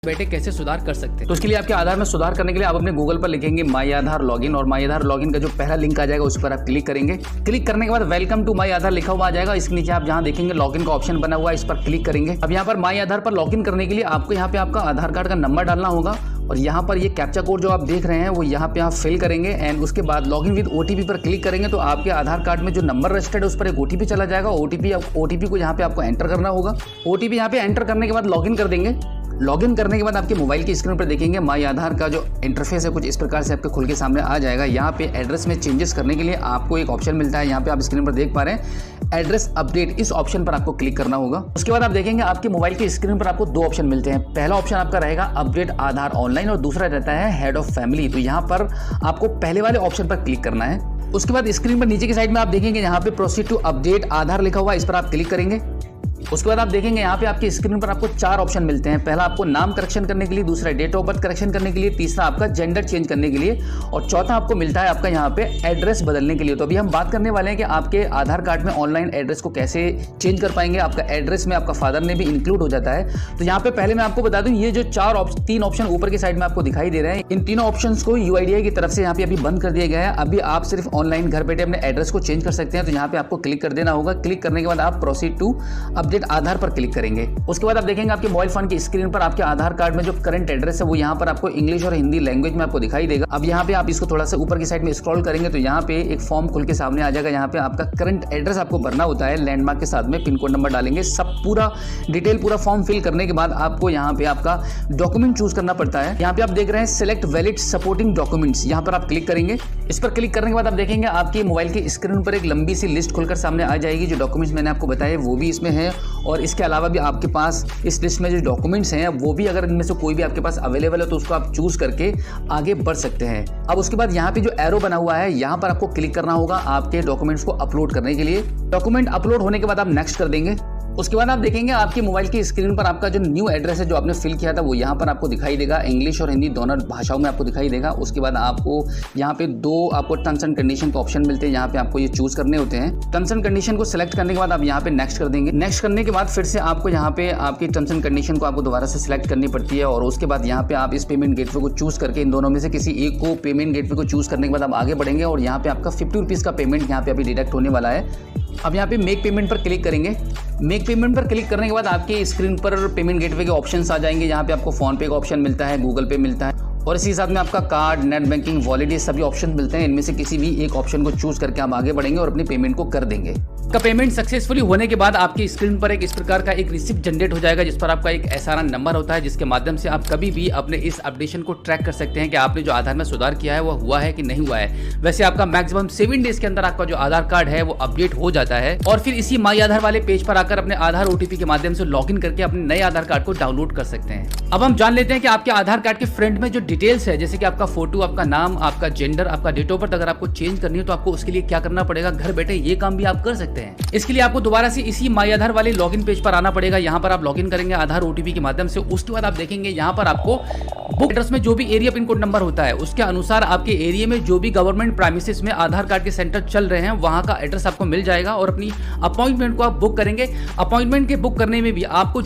बेटे कैसे सुधार कर सकते हैं। तो उसके लिए आपके आधार में सुधार करने के लिए आप अपने गूगल पर लिखेंगे माई आधार लॉगिन और माई आधार लॉगिन का जो पहला लिंक आ जाएगा उस पर आप क्लिक करेंगे। क्लिक करने के बाद वेलकम टू माई आधार लिखा हुआ आ जाएगा। इसके नीचे आप जहां देखेंगे लॉगिन का ऑप्शन बना हुआ है, इस पर क्लिक करेंगे। अब यहाँ पर माई आधार पर लॉगिन करने के लिए आपको यहाँ पे आपका आधार कार्ड का नंबर डालना होगा और यहाँ पर ये कैप्चा कोड जो आप देख रहे हैं वो यहाँ पे आप फिल करेंगे एंड उसके बाद लॉगिन विद ओटीपी पर क्लिक करेंगे तो आपके आधार कार्ड में जो नंबर रजिस्टर्ड है उस पर एक ओटीपी चला जाएगा। ओटीपी को यहाँ पे आपको एंटर करना होगा। ओटीपी यहाँ पे एंटर करने के बाद लॉगिन कर देंगे। लॉगिन करने के बाद आपके मोबाइल की स्क्रीन पर देखेंगे माई आधार का जो इंटरफेस है कुछ इस प्रकार से आपके खुल के सामने आ जाएगा। यहाँ पे एड्रेस में चेंजेस करने के लिए आपको एक ऑप्शन मिलता है, यहाँ पे आप स्क्रीन पर देख पा रहे हैं एड्रेस अपडेट, इस ऑप्शन पर आपको क्लिक करना होगा। उसके बाद आप देखेंगे आपके मोबाइल की स्क्रीन पर आपको दो ऑप्शन मिलते हैं। पहला ऑप्शन आपका रहेगा अपडेट आधार ऑनलाइन और दूसरा रहता है हेड ऑफ फैमिली। तो यहाँ पर आपको पहले वाले ऑप्शन पर क्लिक करना है। उसके बाद स्क्रीन पर नीचे की साइड में आप देखेंगे यहाँ पे प्रोसीड टू अपडेट आधार लिखा हुआ है, इस पर आप क्लिक करेंगे। उसके बाद आप देखेंगे यहाँ पे आपकी स्क्रीन पर आपको चार ऑप्शन मिलते हैं। पहला आपको नाम करेक्शन करने के लिए, दूसरा डेट ऑफ बर्थ करेक्शन करने के लिए, तीसरा आपका जेंडर चेंज करने के लिए और चौथा आपको मिलता है आपका यहाँ पे एड्रेस बदलने के लिए। तो अभी हम बात करने वाले हैं कि आपके आधार कार्ड में ऑनलाइन एड्रेस को कैसे चेंज कर पाएंगे। आपका एड्रेस में आपका फादर ने भी इंक्लूड हो जाता है। तो यहाँ पे पहले मैं आपको बता दूं, ये जो तीन ऑप्शन ऊपर की साइड में आपको दिखाई दे रहे हैं, इन तीनों ऑप्शन को यूआईडीआई की तरफ से यहाँ पे अभी बंद कर दिया गया है। अभी आप सिर्फ ऑनलाइन घर बैठे अपने एड्रेस को चेंज कर सकते हैं। तो यहाँ पे आपको क्लिक कर देना होगा। क्लिक करने के बाद आप प्रोसीड टू अपडेट आधार पर क्लिक करेंगे। उसके बाद आप देखेंगे आपके मोबाइल फोन की स्क्रीन पर आपके आधार कार्ड में जो करंट एड्रेस है वो यहाँ पर आपको इंग्लिश और हिंदी लैंग्वेज में आपको दिखाई देगा। अब यहाँ पे आप इसको थोड़ा सा ऊपर की साइड में स्क्रॉल करेंगे तो यहाँ पे एक फॉर्म खुल के सामने आ जाएगा। यहाँ पे आपका करंट एड्रेस आपको भरना होता है, लैंडमार्क के साथ में पिन कोड नंबर डालेंगे। सब पूरा डिटेल पूरा फॉर्म फिल करने के बाद आपको यहाँ पे आपका डॉक्यूमेंट चूज करना पड़ता है। यहाँ पे आप देख रहे हैं सिलेक्ट वैलिड सपोर्टिंग डॉक्यूमेंट्स, यहाँ पर आप क्लिक करेंगे। इस पर क्लिक करने के बाद आप देखेंगे आपकी मोबाइल की स्क्रीन पर एक लंबी सी लिस्ट खुलकर सामने आ जाएगी। जो डॉक्यूमेंट्स मैंने आपको बताए वो भी इसमें है और इसके अलावा भी आपके पास इस लिस्ट में जो डॉक्यूमेंट्स हैं वो भी अगर इनमें से कोई भी आपके पास अवेलेबल है तो उसको आप चूज करके आगे बढ़ सकते हैं। अब उसके बाद यहाँ पे जो एरो बना हुआ है यहाँ पर आपको क्लिक करना होगा आपके डॉक्यूमेंट्स को अपलोड करने के लिए। डॉक्यूमेंट अपलोड होने के बाद आप नेक्स्ट कर देंगे। उसके बाद आप देखेंगे आपकी मोबाइल की स्क्रीन पर आपका जो न्यू एड्रेस है जो आपने फिल किया था वो यहाँ पर आपको दिखाई देगा। इंग्लिश और हिंदी दोनों भाषाओं में आपको दिखाई देगा। उसके बाद आपको यहाँ पे दो आपको टर्म्स एंड कंडीशन के ऑप्शन मिलते हैं, यहाँ पे आपको ये चूज करने होते हैं। टर्म्स एंड कंडीशन को सिलेक्ट करने के बाद आप यहाँ पे नेक्स्ट कर देंगे। नेक्स्ट करने के बाद फिर से आपको यहाँ पे आपकी टर्म्स एंड कंडीशन को आपको दोबारा से सिलेक्ट करनी पड़ती है और उसके बाद यहाँ पे आप इस पेमेंट गेटवे को चूज करके इन दोनों में से किसी एक को पेमेंट गेटवे को चूज करने के बाद आप आगे बढ़ेंगे और यहाँ पे आपका 50 रुपीज़ का पेमेंट यहाँ पे अभी डिडक्ट होने वाला है। अब यहाँ पे मेक पेमेंट पर क्लिक करेंगे। मेक पेमेंट पर क्लिक करने के बाद आपके स्क्रीन पर पेमेंट गेटवे के ऑप्शंस आ जाएंगे। यहाँ पे आपको फोन पे का ऑप्शन मिलता है, गूगल पे मिलता है और इसी साथ में आपका कार्ड, नेट बैंकिंग, वॉलेट, ये सभी ऑप्शन मिलते हैं। इनमें से किसी भी एक ऑप्शन को चूज करके आप आगे बढ़ेंगे और अपनी पेमेंट को कर देंगे। का पेमेंट सक्सेसफुली होने के बाद आपकी स्क्रीन पर एक इस प्रकार का एक रिसिप्ट जनरेट हो जाएगा जिस पर आपका एक एसआरएन नंबर होता है, जिसके माध्यम से आप कभी भी अपने इस अपडेशन को ट्रैक कर सकते हैं कि आपने जो आधार में सुधार किया है वो हुआ है कि नहीं हुआ है। वैसे आपका मैक्सिमम 7 डेज के अंदर आपका जो आधार कार्ड है वो अपडेट हो जाता है और फिर इसी माई आधार वाले पेज पर आकर अपने आधार ओटीपी के माध्यम से लॉगिन करके अपने नए आधार कार्ड को डाउनलोड कर सकते हैं। अब हम जान लेते हैं कि आपके आधार कार्ड के फ्रंट में जो डिटेल्स है, जैसे कि आपका फोटो, आपका नाम, आपका जेंडर, आपका डेट ऑफ बर्थ, अगर आपको चेंज करनी है तो आपको उसके लिए क्या करना पड़ेगा। घर बैठे ये काम भी आप कर सकते हैं। इसके लिए आपको दोबारा से इसी माई आधार वाले लॉगिन पेज पर आना पड़ेगा। यहाँ पर आप लॉगिन करेंगे आधार ओटीपी के माध्यम से। उसके बाद आप देखेंगे यहाँ पर आपको बुक एड्रेस में जो भी एरिया पिन कोड नंबर होता है उसके अनुसार आपके एरिया में जो भी गवर्नमेंट प्राइमिसेस में आधार कार्ड के सेंटर चल रहे हैं वहां का एड्रेस आपको मिल जाएगा और अपनी अपॉइंटमेंट को आप बुक करेंगे। अपॉइंटमेंट के बुक करने में भी आपको